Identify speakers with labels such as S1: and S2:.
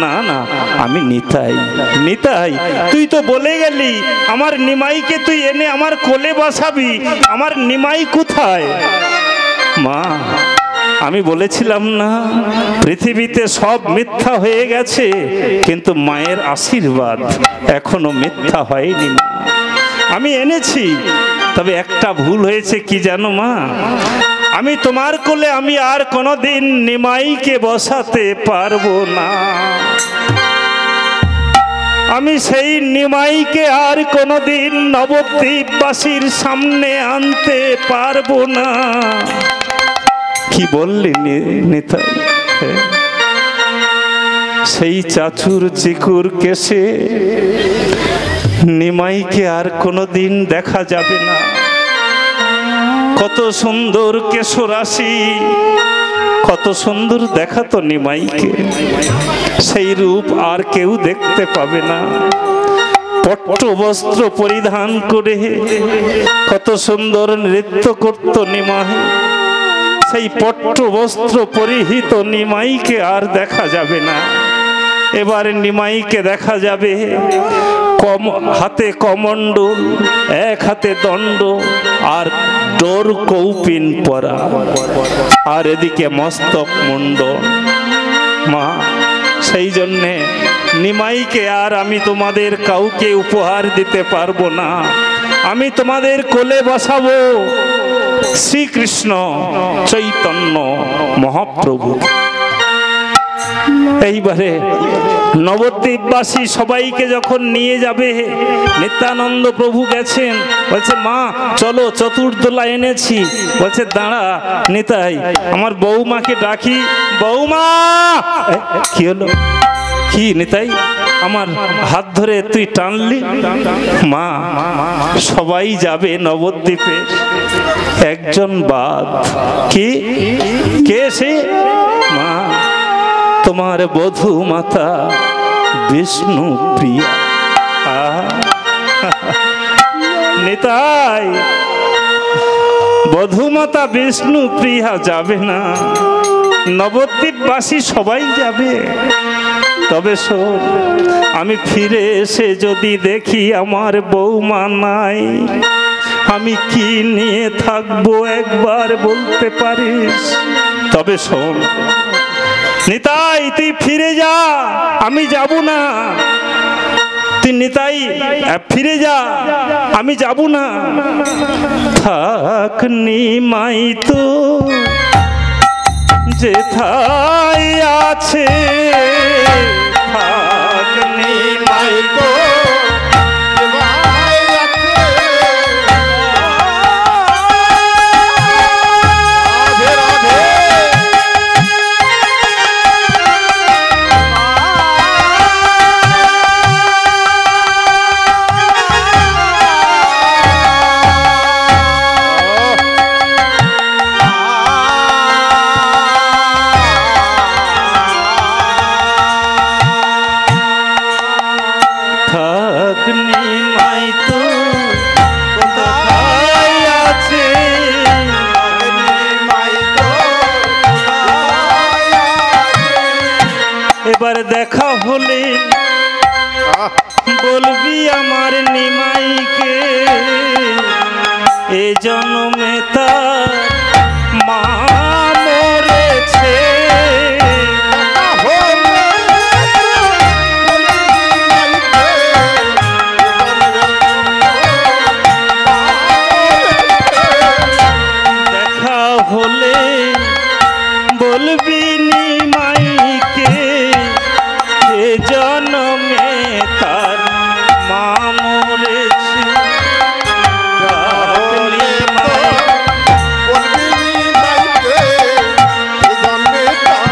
S1: না না, আমি নিতাই। নিতাই, তুই তো বলে গেলি আমার নিমাইকে তুই এনে আমার কোলে বসাবি, আমার নিমাই কোথায়? মা, আমি বলেছিলাম না পৃথিবীতে সব মিথ্যা হয়ে গেছে, কিন্তু মায়ের আশীর্বাদ এখনো মিথ্যা হয়নি। মা, আমি এনেছি, তবে একটা ভুল হয়েছে কি জানো মা? আমি তোমার কোলে আমি আর কোনোদিন নিমাইকে বসাতে পারবো না। আমি সেই নিমাইকে আর কোনোদিন নবদ্বীপবাসীর সামনে আনতে পারবো না। কি বললি নিতাই? সেই চাচুর চিকুর কেশে নিমাইকে আর কোনোদিন দেখা যাবে না। কত সুন্দর কেশরাশি, কত সুন্দর দেখাতো নিমাইকে, সেই রূপ আর কেউ দেখতে পাবে না। পট্ট বস্ত্র পরিধান করে কত সুন্দর নৃত্য করত নিমাই, সেই পট্ট বস্ত্র পরিহিত নিমাইকে আর দেখা যাবে না। এবারে নিমাইকে দেখা যাবে হাতে কমণ্ডল, এক হাতে দণ্ড আর ডোর কৌপিন পরা, আর এদিকে মস্তক মুন্ডন। মা, সেই জন্যে নিমাইকে আর আমি তোমাদের কাউকে উপহার দিতে পারবো না। আমি তোমাদের কোলে বসাবো শ্রীকৃষ্ণ চৈতন্য মহাপ্রভু। এইবারে নবদ্বীপবাসী সবাইকে যখন নিয়ে যাবে, নিত্যানন্দ প্রভু গেছেন, বলছে মা চলো চতুর্দোলা এনেছি। বলছে দাঁড়া নিতাই, আমার বৌমাকে ডাকি। বৌমা! কি হলো? কি নিতাই, আমার হাত ধরে তুই টানলি? মা, সবাই যাবে নবদ্বীপে, একজন বাদ। কি? কে সে? মা, তোমার বধূ মাতা বিষ্ণু প্রিয়া। নিতাই, বধূ মাতা বিষ্ণু প্রিয়া যাবে না, নবদ্বীপবাসী সবাই যাবে। তবে শোন, আমি ফিরে এসে যদি দেখি আমার বৌমা নাই, আমি কি নিয়ে থাকবো একবার বলতে পারিস? তবে শোন নিতাই, তুই ফিরে যা, আমি যাব না। তুই নিতাই ফিরে যা, আমি যাব না। থাক নিমাই তো যেথায় আছে, থাক নিমাই তো দেখা হলে বলবি আমার নিমাইকে, এ জন্মে তার মা